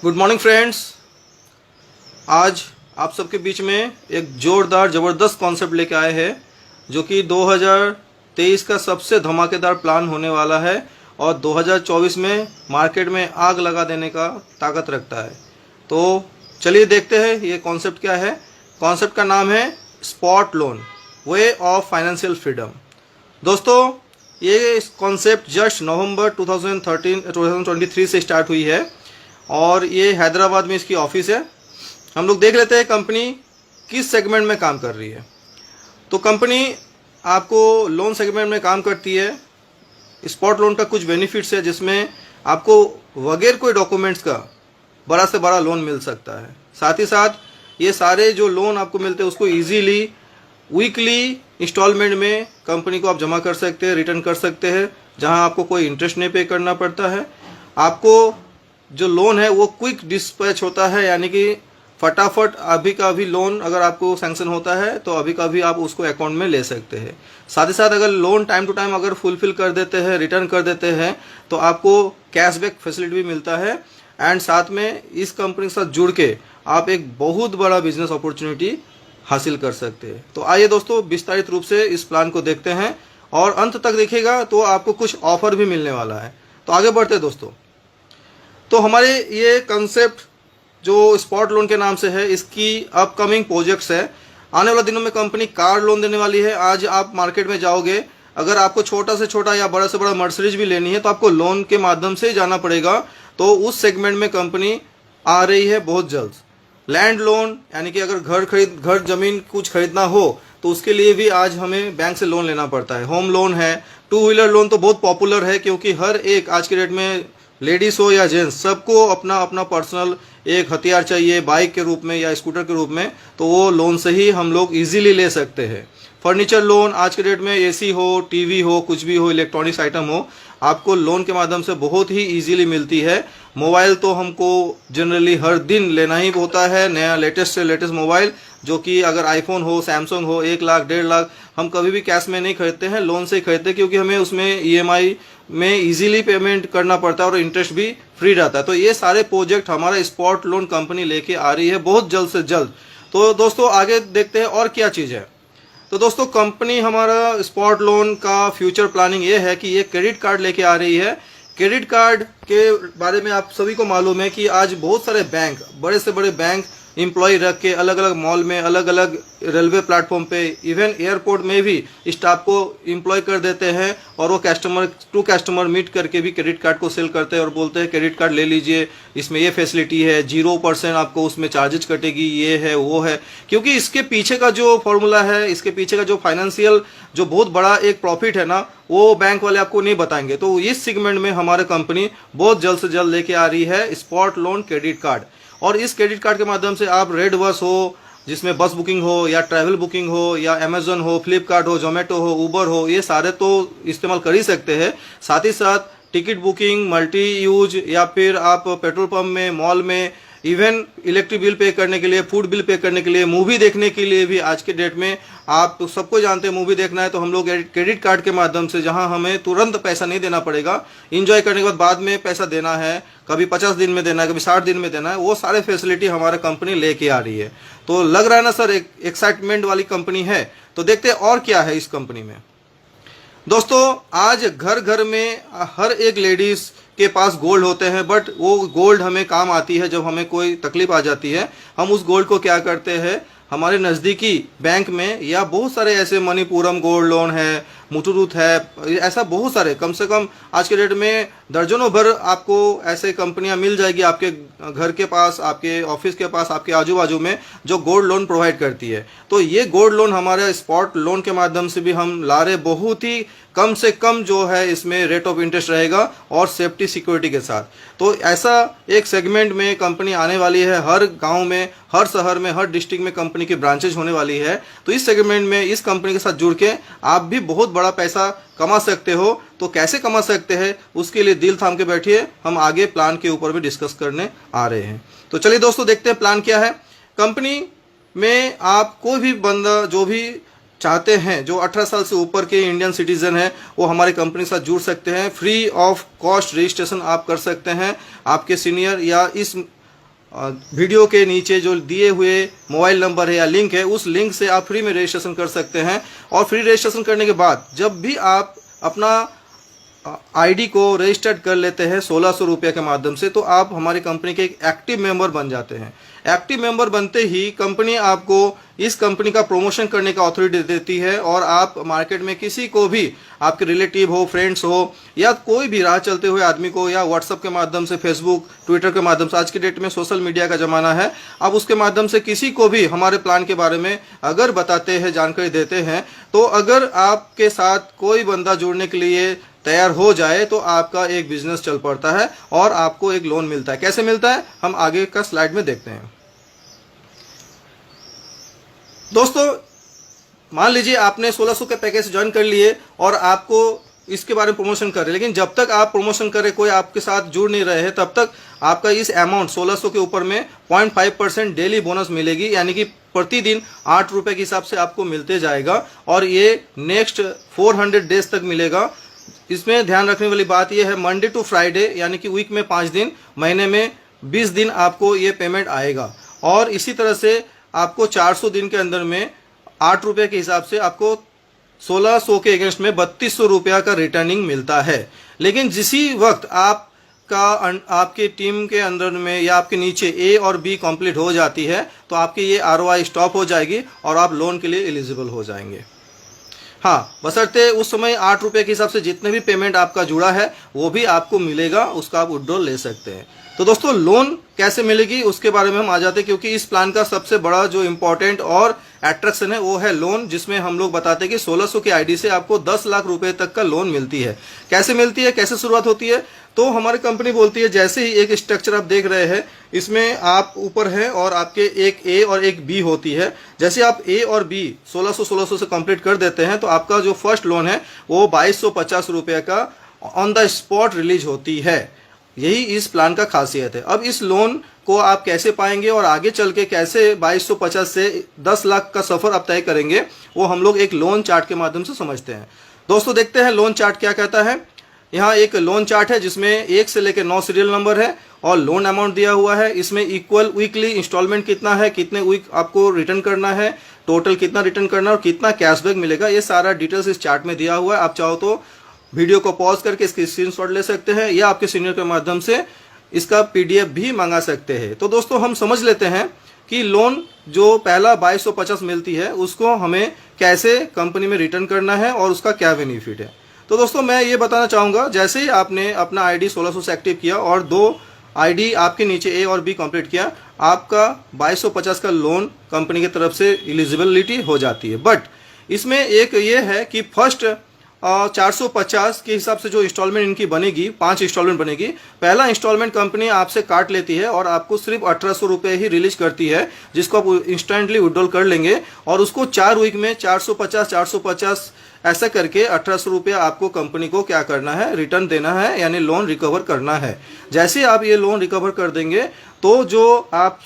Good morning friends. आज आप सबके बीच में एक जोरदार ज़बरदस्त कॉन्सेप्ट लेके आए हैं जो कि 2023 का सबसे धमाकेदार प्लान होने वाला है और 2024 में मार्केट में आग लगा देने का ताकत रखता है। तो चलिए देखते हैं ये कॉन्सेप्ट क्या है। कॉन्सेप्ट का नाम है spot loan, way of financial freedom. दोस्तों, ये कॉन्सेप्ट जस्ट नवंबर 2023 से स्टार्ट हुई है और ये हैदराबाद में इसकी ऑफिस है। हम लोग देख लेते हैं कंपनी किस सेगमेंट में काम कर रही है। तो कंपनी आपको लोन सेगमेंट में काम करती है। स्पॉट लोन का कुछ बेनिफिट्स है जिसमें आपको बगैर कोई डॉक्यूमेंट्स का बड़ा से बड़ा लोन मिल सकता है। साथ ही साथ ये सारे जो लोन आपको मिलते हैं उसको इजीली वीकली इंस्टॉलमेंट में कंपनी को आप जमा कर सकते हैं, रिटर्न कर सकते हैं, जहां आपको कोई इंटरेस्ट नहीं पे करना पड़ता है। आपको जो लोन है वो क्विक डिस्पैच होता है, यानी कि फटाफट अभी का अभी लोन अगर आपको सैंक्शन होता है तो अभी का अभी आप उसको अकाउंट में ले सकते हैं। साथ ही साथ अगर लोन टाइम टू टाइम अगर फुलफिल कर देते हैं, रिटर्न कर देते हैं, तो आपको कैशबैक फैसिलिटी भी मिलता है। एंड साथ में इस कंपनी के साथ जुड़ के आप एक बहुत बड़ा बिजनेस अपॉर्चुनिटी हासिल कर सकते हैं। तो आइए दोस्तों, विस्तारित रूप से इस प्लान को देखते हैं और अंत तक देखिएगा तो आपको कुछ ऑफर भी मिलने वाला है। तो आगे बढ़ते हैं दोस्तों। तो हमारे ये कंसेप्ट जो स्पॉट लोन के नाम से है, इसकी अपकमिंग प्रोजेक्ट्स है। आने वाले दिनों में कंपनी कार लोन देने वाली है। आज आप मार्केट में जाओगे, अगर आपको छोटा से छोटा या बड़ा से बड़ा मर्सिडीज भी लेनी है तो आपको लोन के माध्यम से जाना पड़ेगा। तो उस सेगमेंट में कंपनी आ रही है बहुत जल्द। लैंड लोन, यानी कि अगर घर जमीन कुछ खरीदना हो तो उसके लिए भी आज हमें बैंक से लोन लेना पड़ता है। होम लोन है, टू व्हीलर लोन तो बहुत पॉपुलर है क्योंकि हर एक आज के डेट में लेडीज हो या जेंट्स सबको अपना अपना पर्सनल एक हथियार चाहिए, बाइक के रूप में या स्कूटर के रूप में, तो वो लोन से ही हम लोग इजीली ले सकते हैं। फर्नीचर लोन आज के डेट में एसी हो, टीवी हो, कुछ भी हो, इलेक्ट्रॉनिक्स आइटम हो, आपको लोन के माध्यम से बहुत ही इजीली मिलती है। मोबाइल तो हमको जनरली हर दिन लेना ही होता है, नया लेटेस्ट से लेटेस्ट मोबाइल, जो कि अगर आईफोन हो, सैमसंग हो, 1 लाख 1.5 लाख, हम कभी भी कैश में नहीं खरीदते हैं, लोन से ही खरीदते हैं क्योंकि हमें उसमें ईएमआई में इजीली पेमेंट करना पड़ता है और इंटरेस्ट भी फ्री रहता है। तो ये सारे प्रोजेक्ट हमारा स्पॉट लोन कंपनी लेके आ रही है बहुत जल्द से जल्द। तो दोस्तों आगे देखते हैं और क्या चीज़ है। तो दोस्तों, कंपनी हमारा स्पॉट लोन का फ्यूचर प्लानिंग ये है कि ये क्रेडिट कार्ड लेके आ रही है। क्रेडिट कार्ड के बारे में आप सभी को मालूम है कि आज बहुत सारे बैंक, बड़े से बड़े बैंक एम्प्लॉय रख के अलग अलग मॉल में, अलग अलग रेलवे प्लेटफॉर्म पे, इवन एयरपोर्ट में भी स्टाफ को एम्प्लॉय कर देते हैं और वो कस्टमर टू कस्टमर मीट करके भी क्रेडिट कार्ड को सेल करते हैं और बोलते हैं क्रेडिट कार्ड ले लीजिए, इसमें ये फैसिलिटी है, 0% आपको उसमें चार्जेज कटेगी, ये है वो है। क्योंकि इसके पीछे का जो फॉर्मूला है, इसके पीछे का जो फाइनेंशियल जो बहुत बड़ा एक प्रॉफिट है ना, वो बैंक वाले आपको नहीं बताएंगे। तो इस सेगमेंट में हमारे कंपनी बहुत जल्द से जल्द लेके आ रही है स्पॉट लोन क्रेडिट कार्ड। और इस क्रेडिट कार्ड के माध्यम से आप रेड बस हो, जिसमें बस बुकिंग हो या ट्रैवल बुकिंग हो या अमेजोन हो, फ्लिपकार्ट हो, जोमेटो हो, उबर हो, ये सारे तो इस्तेमाल कर ही सकते हैं। साथ ही साथ टिकट बुकिंग, मल्टी यूज, या फिर आप पेट्रोल पंप में, मॉल में, इवन इलेक्ट्रिक बिल पे करने के लिए, फूड बिल पे करने के लिए, मूवी देखने के लिए भी आज के डेट में आप तो सबको जानते हैं, मूवी देखना है तो हम लोग क्रेडिट कार्ड के माध्यम से, जहां हमें तुरंत पैसा नहीं देना पड़ेगा, एंजॉय करने के बाद में पैसा देना है, कभी 50 दिन में देना है, कभी 60 दिन में देना है, वो सारे फैसिलिटी हमारा कंपनी लेके आ रही है। तो लग रहा है ना सर, एक एक्साइटमेंट वाली कंपनी है। तो देखते हैं और क्या है इस कंपनी में। दोस्तों, आज घर घर में हर एक लेडीज के पास गोल्ड होते हैं, बट वो गोल्ड हमें काम आती है जब हमें कोई तकलीफ आ जाती है। हम उस गोल्ड को क्या करते हैं, हमारे नज़दीकी बैंक में, या बहुत सारे ऐसे मणिपुरम गोल्ड लोन है, मुथूट है, ऐसा बहुत सारे, कम से कम आज के डेट में दर्जनों भर आपको ऐसे कंपनियां मिल जाएगी आपके घर के पास, आपके ऑफिस के पास, आपके आजू बाजू में, जो गोल्ड लोन प्रोवाइड करती है। तो ये गोल्ड लोन हमारे स्पॉट लोन के माध्यम से भी हम ला रहे, बहुत ही कम से कम जो है इसमें रेट ऑफ इंटरेस्ट रहेगा और सेफ्टी सिक्योरिटी के साथ। तो ऐसा एक सेगमेंट में कंपनी आने वाली है। हर गांव में, हर शहर में, हर डिस्ट्रिक्ट में कंपनी की ब्रांचेज होने वाली है। तो इस सेगमेंट में इस कंपनी के साथ जुड़ के आप भी बहुत बड़ा पैसा कमा सकते हो। तो कैसे कमा सकते हैं, उसके लिए दिल थाम के बैठिए, हम आगे प्लान के ऊपर भी डिस्कस करने आ रहे हैं। तो चलिए दोस्तों, देखते हैं प्लान क्या है। कंपनी में आप कोई भी बंदा जो भी चाहते हैं, जो 18 साल से ऊपर के इंडियन सिटीजन हैं, वो हमारी कंपनी के साथ जुड़ सकते हैं। फ्री ऑफ कॉस्ट रजिस्ट्रेशन आप कर सकते हैं। आपके सीनियर या इस वीडियो के नीचे जो दिए हुए मोबाइल नंबर है या लिंक है, उस लिंक से आप फ्री में रजिस्ट्रेशन कर सकते हैं। और फ्री रजिस्ट्रेशन करने के बाद जब भी आप अपना आईडी को रजिस्टर्ड कर लेते हैं 1600 रुपये के माध्यम से, तो आप हमारी कंपनी के एक एक्टिव मेंबर बन जाते हैं। एक्टिव मेंबर बनते ही कंपनी आपको इस कंपनी का प्रमोशन करने का अथॉरिटी देती है और आप मार्केट में किसी को भी, आपके रिलेटिव हो, फ्रेंड्स हो, या कोई भी राह चलते हुए आदमी को, या व्हाट्सएप के माध्यम से, फेसबुक, ट्विटर के माध्यम से, आज की डेट में सोशल मीडिया का ज़माना है, आप उसके माध्यम से किसी को भी हमारे प्लान के बारे में अगर बताते हैं, जानकारी देते हैं, तो अगर आपके साथ कोई बंदा जुड़ने के लिए तैयार हो जाए तो आपका एक बिजनेस चल पड़ता है और आपको एक लोन मिलता है। कैसे मिलता है, हम आगे का स्लाइड में देखते हैं। दोस्तों, मान लीजिए आपने 1600 के पैकेज ज्वाइन कर लिए और आपको इसके बारे में प्रमोशन कर रहे, लेकिन जब तक आप प्रमोशन कर रहे, कोई आपके साथ जुड़ नहीं रहे हैं, तब तक आपका इस अमाउंट 1600 के ऊपर में 0.5% डेली बोनस मिलेगी, यानी कि प्रतिदिन 8 रुपए के हिसाब से आपको मिलते जाएगा और ये नेक्स्ट 400 डेज तक मिलेगा। इसमें ध्यान रखने वाली बात यह है, मंडे टू फ्राइडे, यानी कि वीक में 5 दिन, महीने में 20 दिन आपको ये पेमेंट आएगा। और इसी तरह से आपको 400 दिन के अंदर में 8 रुपये के हिसाब से आपको 1600 के अगेंस्ट में 3200 रुपया का रिटर्निंग मिलता है। लेकिन जिसी वक्त आपके टीम के अंदर में या आपके नीचे ए और बी कंप्लीट हो जाती है, तो आपकी ये ROI स्टॉप हो जाएगी और आप लोन के लिए एलिजिबल हो जाएंगे। हाँ, बशर्ते उस समय 8 रुपये के हिसाब से जितने भी पेमेंट आपका जुड़ा है वो भी आपको मिलेगा, उसका आप विड्रॉल ले सकते हैं। तो दोस्तों, लोन कैसे मिलेगी उसके बारे में हम आ जाते हैं, क्योंकि इस प्लान का सबसे बड़ा जो इम्पोर्टेंट और अट्रैक्शन है वो है लोन, जिसमें हम लोग बताते हैं कि 1600 की आईडी से आपको 10 लाख रुपए तक का लोन मिलती है। कैसे मिलती है, कैसे शुरुआत होती है, तो हमारी कंपनी बोलती है, जैसे ही एक स्ट्रक्चर आप देख रहे हैं, इसमें आप ऊपर है और आपके एक ए और एक बी होती है। जैसे आप ए और बी 1600 से कंप्लीट कर देते हैं तो आपका जो फर्स्ट लोन है वो 2250 रुपये का ऑन द स्पॉट रिलीज होती है। यही इस प्लान का खासियत है। अब इस लोन को आप कैसे पाएंगे और आगे चल के कैसे 2250 से 10 लाख का सफर आप तय करेंगे, वो हम लोग एक लोन चार्ट के माध्यम से समझते हैं। दोस्तों, देखते हैं लोन चार्ट क्या कहता है। यहाँ एक लोन चार्ट है जिसमें 1 से लेकर 9 सीरियल नंबर है और लोन अमाउंट दिया हुआ है। इसमें इक्वल वीकली इंस्टॉलमेंट कितना है, कितने वीक आपको रिटर्न करना है, टोटल कितना रिटर्न करना है और कितना कैशबैक मिलेगा, ये सारा डिटेल्स इस चार्ट में दिया हुआ है। आप चाहो तो वीडियो को पॉज करके इसकी स्क्रीनशॉट ले सकते हैं या आपके सीनियर के माध्यम से इसका PDF भी मंगा सकते हैं। तो दोस्तों, हम समझ लेते हैं कि लोन जो पहला 2250 मिलती है उसको हमें कैसे कंपनी में रिटर्न करना है और उसका क्या बेनिफिट है। तो दोस्तों, मैं ये बताना चाहूँगा, जैसे ही आपने अपना आईडी 1600 से एक्टिव किया और 2 आईडी आपके नीचे ए और बी कंप्लीट किया, आपका 2250 का लोन कंपनी की तरफ से एलिजिबिलिटी हो जाती है। बट इसमें एक ये है कि फर्स्ट 450 के हिसाब से जो इंस्टॉलमेंट इनकी बनेगी, 5 इंस्टॉलमेंट बनेगी। पहला इंस्टॉलमेंट कंपनी आपसे काट लेती है और आपको सिर्फ 1800 रुपये ही रिलीज करती है, जिसको आप इंस्टेंटली विड्रॉल कर लेंगे और उसको 4 वीक में 450 ऐसा करके 1800 रुपया आपको कंपनी को क्या करना है, रिटर्न देना है, यानी लोन रिकवर करना है। जैसे आप ये लोन रिकवर कर देंगे तो जो आप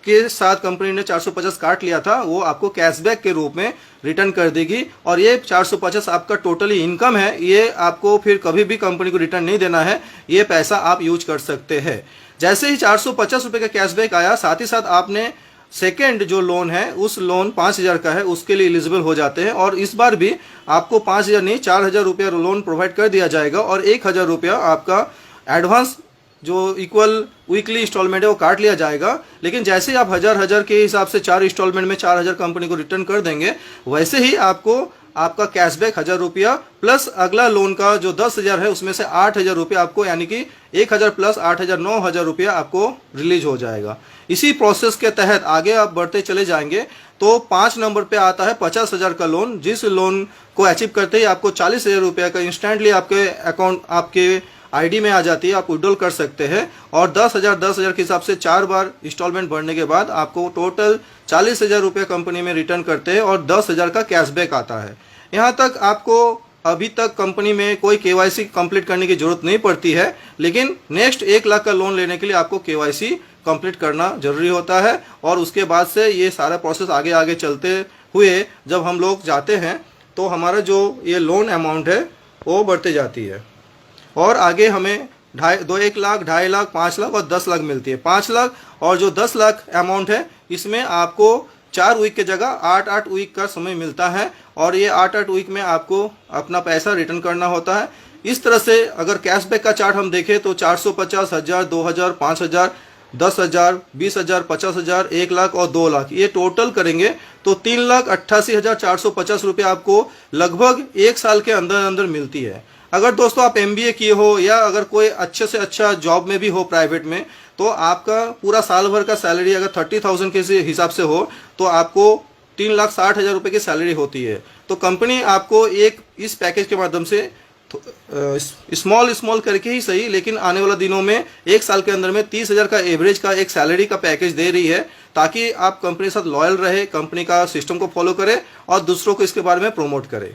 के साथ कंपनी ने 450 काट लिया था वो आपको कैशबैक के रूप में रिटर्न कर देगी और ये 450 आपका टोटली इनकम है, ये आपको फिर कभी भी कंपनी को रिटर्न नहीं देना है, ये पैसा आप यूज कर सकते हैं। जैसे ही 450 रुपये का कैशबैक आया, साथ ही साथ आपने सेकेंड जो लोन है उस लोन 5000 का है उसके लिए एलिजिबल हो जाते हैं और इस बार भी आपको 5000 नहीं 4000 रुपया लोन प्रोवाइड कर दिया जाएगा और 1000 रुपया आपका एडवांस जो इक्वल वीकली इंस्टॉलमेंट है वो काट लिया जाएगा। लेकिन जैसे आप हजार के हिसाब से 4 इंस्टॉलमेंट में 4000 कंपनी को रिटर्न कर देंगे, वैसे ही आपको आपका कैशबैक 1000 रुपया प्लस अगला लोन का जो 10,000 है उसमें से 8,000 रुपया आपको, यानी कि 1000 प्लस 8,000 9,000 रुपया आपको रिलीज हो जाएगा। इसी प्रोसेस के तहत आगे आप बढ़ते चले जाएंगे तो 5 नंबर पे आता है 50,000 का लोन, जिस लोन को अचीव करते ही आपको 40,000 रुपया का इंस्टेंटली आपके अकाउंट आपके आईडी में आ जाती है, आप विड्रॉल कर सकते हैं और 10,000 के हिसाब से 4 बार इंस्टॉलमेंट भरने के बाद आपको टोटल 40,000 रुपये कंपनी में रिटर्न करते हैं और 10,000 का कैशबैक आता है। यहाँ तक आपको अभी तक कंपनी में कोई KYC कंप्लीट करने की जरूरत नहीं पड़ती है, लेकिन नेक्स्ट 1 लाख का लोन लेने के लिए आपको KYC कंप्लीट करना जरूरी होता है और उसके बाद से ये सारा प्रोसेस आगे आगे चलते हुए जब हम लोग जाते हैं तो हमारा जो ये लोन अमाउंट है वो बढ़ते जाती है और आगे हमें 1 लाख, 2.5 लाख, 5 लाख और 10 लाख मिलती है। 5 लाख और जो 10 लाख अमाउंट है, इसमें आपको 4 वीक की जगह 8-8 वीक का समय मिलता है और ये 8-8 वीक में आपको अपना पैसा रिटर्न करना होता है। इस तरह से अगर कैशबैक का चार्ट हम देखें तो 450, 1000, 2000, 5000, 10,000, 20,000, 50,000, 1 लाख और 2 लाख, ये टोटल करेंगे तो 3,88,450 रुपये आपको लगभग 1 साल के अंदर अंदर मिलती है। अगर दोस्तों आप MBA किए हो या अगर कोई अच्छे से अच्छा जॉब में भी हो प्राइवेट में, तो आपका पूरा साल भर का सैलरी अगर 30,000 के हिसाब से हो तो आपको 3,60,000 रुपये की सैलरी होती है। तो कंपनी आपको एक इस पैकेज के माध्यम से स्मॉल करके ही सही, लेकिन आने वाला दिनों में 1 साल के अंदर में 30,000 का एवरेज का एक सैलरी का पैकेज दे रही है, ताकि आप कंपनी के साथ लॉयल रहे, कंपनी का सिस्टम को फॉलो करें और दूसरों को इसके बारे में प्रमोट करें।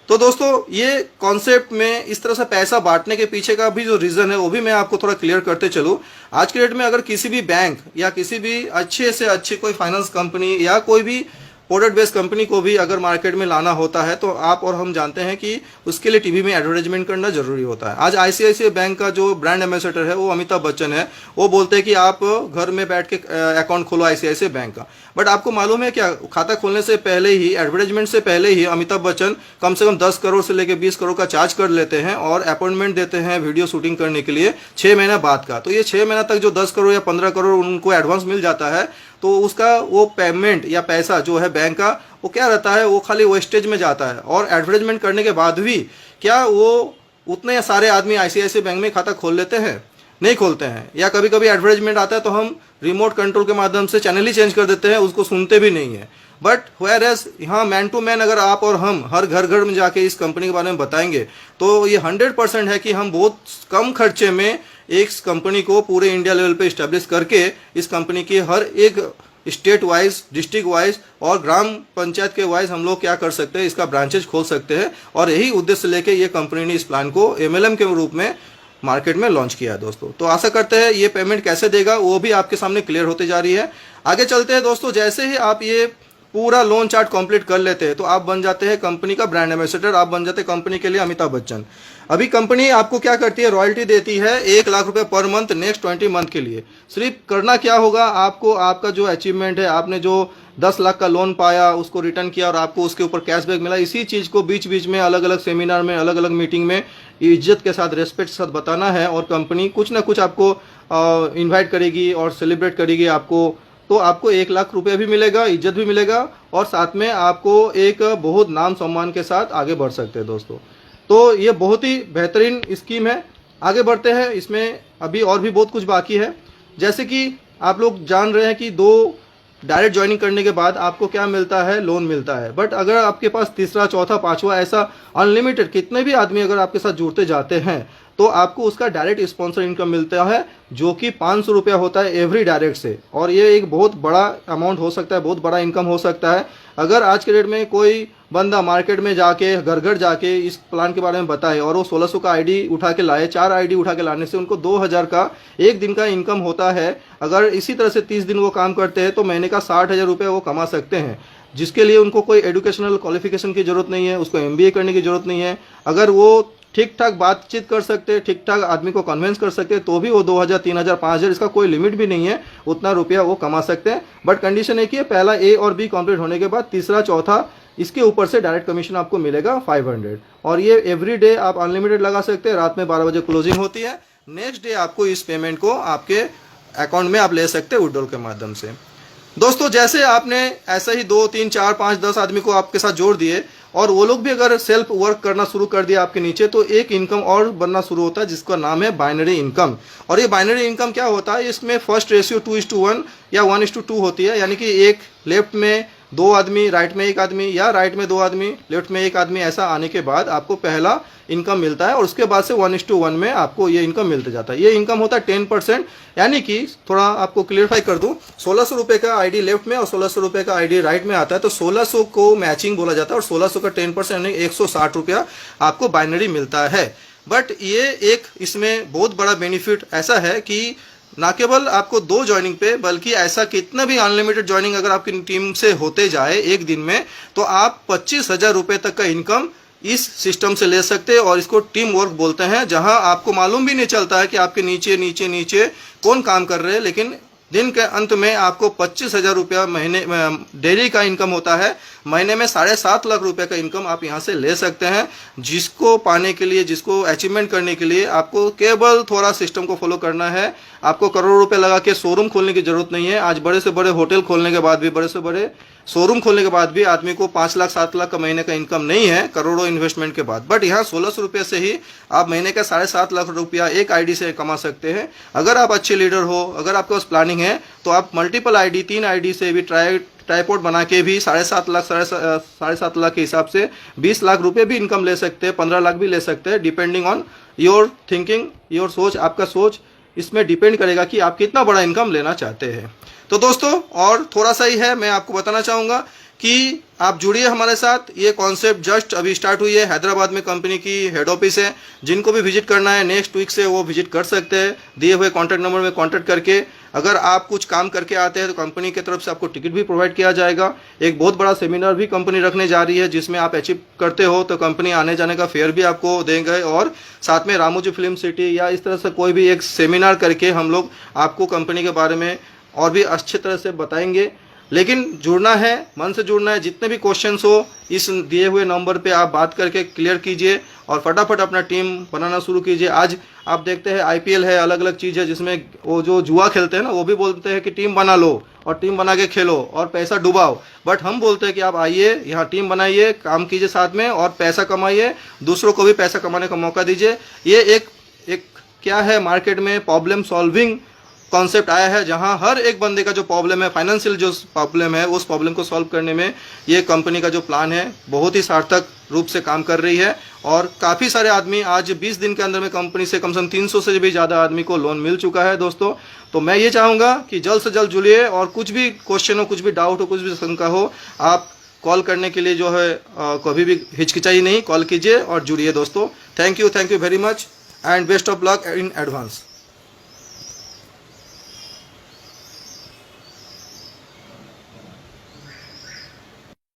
तो दोस्तों ये कॉन्सेप्ट में इस तरह से पैसा बांटने के पीछे का भी जो रीज़न है वो भी मैं आपको थोड़ा क्लियर करते चलूँ। आज के डेट में अगर किसी भी बैंक या किसी भी अच्छे से अच्छी कोई फाइनेंस कंपनी या कोई भी प्रोडक्ट बेस्ड कंपनी को भी अगर मार्केट में लाना होता है तो आप और हम जानते हैं कि उसके लिए टीवी में एडवर्टाइजमेंट करना जरूरी होता है। आज ICICI बैंक का जो ब्रांड एम्बेसडर है वो अमिताभ बच्चन है। वो बोलते हैं कि आप घर में बैठ के अकाउंट खोलो ICICI बैंक का। बट आपको मालूम है क्या, खाता खोलने से पहले ही, एडवर्टाइजमेंट से पहले ही अमिताभ बच्चन कम से कम 10 करोड़ से लेकर 20 करोड़ का चार्ज कर लेते हैं और अपॉइंटमेंट देते हैं वीडियो शूटिंग करने के लिए 6 महीना बाद का। तो ये 6 महीना तक जो 10 करोड़ या 15 करोड़ उनको एडवांस मिल जाता है, तो उसका वो पेमेंट या पैसा जो है बैंक का, वो क्या रहता है, वो खाली वेस्टेज में जाता है। और एडवर्टाइजमेंट करने के बाद भी क्या वो उतने सारे आदमी ICICI बैंक में खाता खोल लेते हैं? नहीं खोलते हैं। या कभी कभी एडवर्टाइजमेंट आता है तो हम रिमोट कंट्रोल के माध्यम से चैनल ही चेंज कर देते हैं, उसको सुनते भी नहीं है। बट वेयर एज यहाँ मैन टू मैन अगर आप और हम हर घर में जाके इस कंपनी के बारे में बताएंगे तो ये 100% है कि हम बहुत कम खर्चे में एक कंपनी को पूरे इंडिया लेवल पे इस्टेब्लिश करके इस कंपनी की हर एक स्टेट वाइज, डिस्ट्रिक्ट वाइज और ग्राम पंचायत के वाइज हम लोग क्या कर सकते हैं, इसका ब्रांचेज खोल सकते हैं। और यही उद्देश्य लेके ये कंपनी ने इस प्लान को MLM के रूप में मार्केट में लॉन्च किया है दोस्तों। तो आशा करते हैं ये पेमेंट कैसे देगा वो भी आपके सामने क्लियर होते जा रही है। आगे चलते हैं दोस्तों। जैसे ही आप ये पूरा लोन चार्ट कंप्लीट कर लेते हैं तो आप बन जाते हैं कंपनी का ब्रांड एम्बेसडर, आप बन जाते हैं कंपनी के लिए अमिताभ बच्चन। अभी कंपनी आपको क्या करती है, रॉयल्टी देती है 1 लाख रुपए पर मंथ नेक्स्ट 20 मंथ के लिए। सिर्फ करना क्या होगा आपको, आपका जो अचीवमेंट है, आपने जो 10 लाख का लोन पाया उसको रिटर्न किया और आपको उसके ऊपर कैशबैक मिला, इसी चीज़ को बीच बीच में अलग अलग सेमिनार में, अलग अलग मीटिंग में इज्जत के साथ, रेस्पेक्ट के साथ बताना है। और कंपनी कुछ ना कुछ आपको इन्वाइट करेगी और सेलिब्रेट करेगी आपको। तो आपको 1 लाख रुपये भी मिलेगा, इज्जत भी मिलेगा और साथ में आपको एक बहुत नाम सम्मान के साथ आगे बढ़ सकते हैं दोस्तों। तो ये बहुत ही बेहतरीन स्कीम है। आगे बढ़ते हैं। इसमें अभी और भी बहुत कुछ बाकी है। जैसे कि आप लोग जान रहे हैं कि 2 डायरेक्ट ज्वाइनिंग करने के बाद आपको क्या मिलता है, लोन मिलता है। बट अगर आपके पास तीसरा, चौथा, पांचवा ऐसा अनलिमिटेड कितने भी आदमी अगर आपके साथ जुड़ते जाते हैं तो आपको उसका डायरेक्ट स्पॉन्सर इनकम मिलता है, जो कि 500 रुपया होता है एवरी डायरेक्ट से। और ये एक बहुत बड़ा अमाउंट हो सकता है, बहुत बड़ा इनकम हो सकता है। अगर आज के डेट में कोई बंदा मार्केट में जाके घर घर जाके इस प्लान के बारे में बताए और वो 1600 का ID उठा के लाए, 4 ID उठा के लाने से उनको 2000 का एक दिन का इनकम होता है। अगर इसी तरह से 30 दिन वो काम करते हैं तो महीने का 60,000 रुपये वो कमा सकते हैं, जिसके लिए उनको कोई एजुकेशनल क्वालिफिकेशन की जरूरत नहीं है, उसको MBA करने की जरूरत नहीं है। अगर वो ठीक ठाक बातचीत कर सकते हैं, ठीक ठाक आदमी को कन्विंस कर सकते हैं, तो भी वो 2000, 3000, 5000, इसका कोई लिमिट भी नहीं है, उतना रुपया वो कमा सकते हैं। बट कंडीशन है कि पहला A और B कंप्लीट होने के बाद तीसरा, चौथा, इसके ऊपर से डायरेक्ट कमीशन आपको मिलेगा 500। और ये एवरी डे आप अनलिमिटेड लगा सकते हैं। रात में 12 बजे क्लोजिंग होती है। नेक्स्ट डे आपको इस पेमेंट को आपके अकाउंट में आप ले सकते हैं विड्रॉल के माध्यम से। दोस्तों जैसे आपने ऐसा ही 2, 3, 4, 5, 10 आदमी को आपके साथ जोड़ दिए और वो लोग भी अगर सेल्फ वर्क करना शुरू कर दिया आपके नीचे, तो एक इनकम और बनना शुरू होता है जिसका नाम है बाइनरी इनकम। और ये बाइनरी इनकम क्या होता है, इसमें फर्स्ट रेशियो 2:1 या 1:2 होती है। यानी कि एक लेफ्ट में 2 आदमी, राइट में 1 आदमी, या राइट में 2 आदमी, लेफ्ट में 1 आदमी, ऐसा आने के बाद आपको पहला इनकम मिलता है। और उसके बाद से 1:1 में आपको ये इनकम मिलते जाता है। ये इनकम होता है 10%। यानी कि थोड़ा आपको क्लियरफाई कर दूं, 1600 रुपये का ID लेफ्ट में और 1600 रुपये का ID राइट में आता है, तो 1600 को मैचिंग बोला जाता है और 1600 का 10% यानी 160 रुपया आपको बाइनरी मिलता है। बट ये एक इसमें बहुत बड़ा बेनिफिट ऐसा है कि ना केवल आपको 2 ज्वाइनिंग पे, बल्कि ऐसा कितना भी अनलिमिटेड ज्वाइनिंग अगर आपकी टीम से होते जाए एक दिन में, तो आप 25,000 रुपये तक का इनकम इस सिस्टम से ले सकते हैं और इसको टीम वर्क बोलते हैं, जहां आपको मालूम भी नहीं चलता है कि आपके नीचे नीचे नीचे कौन काम कर रहे हैं, लेकिन दिन के अंत में आपको 25,000 रुपया महीने डेली का इनकम होता है। महीने में 7.5 लाख रुपए का इनकम आप यहां से ले सकते हैं, जिसको पाने के लिए, जिसको अचीवमेंट करने के लिए आपको केवल थोड़ा सिस्टम को फॉलो करना है। आपको करोड़ों रुपए लगा के शोरूम खोलने की जरूरत नहीं है। आज बड़े से बड़े होटल खोलने के बाद भी, बड़े से बड़े शोरूम खोलने के बाद भी आदमी को 5 लाख 7 लाख का महीने का इनकम नहीं है करोड़ों इन्वेस्टमेंट के बाद। बट यहाँ 1600 रुपये से ही आप महीने का 7.5 लाख रुपया एक आईडी से कमा सकते हैं। अगर आप अच्छे लीडर हो, अगर आपके पास प्लानिंग है, तो आप मल्टीपल आईडी, 3 आईडी से भी ट्राईपोर्ट बना के भी 7.5 लाख के हिसाब से 20 लाख रुपए भी इनकम ले सकते हैं, 15 लाख भी ले सकते हैं, depending on your thinking, your सोच। आपका सोच इसमें डिपेंड करेगा कि आप कितना बड़ा इनकम लेना चाहते हैं। तो दोस्तों, और थोड़ा सा ही है, मैं आपको बताना चाहूँगा कि आप जुड़िए हमारे साथ। ये कॉन्सेप्ट जस्ट अभी स्टार्ट हुई है। हैदराबाद में कंपनी की हेड ऑफिस है। जिनको भी विजिट करना है नेक्स्ट वीक से वो विजिट कर सकते हैं। दिए हुए कॉन्टैक्ट नंबर में कॉन्टैक्ट करके अगर आप कुछ काम करके आते हैं तो कंपनी की तरफ से आपको टिकट भी प्रोवाइड किया जाएगा। एक बहुत बड़ा सेमिनार भी कंपनी रखने जा रही है, जिसमें आप अचीव करते हो तो कंपनी आने जाने का फेयर भी आपको देंगे, और साथ में रामोजी फिल्म सिटी या इस तरह से कोई भी एक सेमिनार करके हम लोग आपको कंपनी के बारे में और भी अच्छी तरह से बताएंगे। लेकिन जुड़ना है, मन से जुड़ना है। जितने भी क्वेश्चंस हो इस दिए हुए नंबर पे आप बात करके क्लियर कीजिए और फटाफट अपना टीम बनाना शुरू कीजिए। आज आप देखते हैं आईपीएल है, अलग अलग चीज़ है, जिसमें वो जो जुआ खेलते हैं ना, वो भी बोलते हैं कि टीम बना लो और टीम बना के खेलो और पैसा डुबाओ। बट हम बोलते हैं कि आप आइए यहाँ, टीम बनाइए, काम कीजिए साथ में और पैसा कमाइए, दूसरों को भी पैसा कमाने का मौका दीजिए। ये एक क्या है, मार्केट में प्रॉब्लम सॉल्विंग कॉन्सेप्ट आया है, जहां हर एक बंदे का जो प्रॉब्लम है, फाइनेंशियल जो प्रॉब्लम है, उस प्रॉब्लम को सॉल्व करने में ये कंपनी का जो प्लान है बहुत ही सार्थक रूप से काम कर रही है। और काफ़ी सारे आदमी आज 20 दिन के अंदर में कंपनी से कम 300 से भी ज़्यादा आदमी को लोन मिल चुका है दोस्तों। तो मैं ये चाहूँगा कि जल्द से जल्द जुड़िए और कुछ भी क्वेश्चन हो, कुछ भी डाउट हो, कुछ भी शंका हो, आप कॉल करने के लिए जो है कभी भी हिचकिचाई नहीं, कॉल कीजिए और जुड़िए दोस्तों। Thank you very much and best of luck in advance.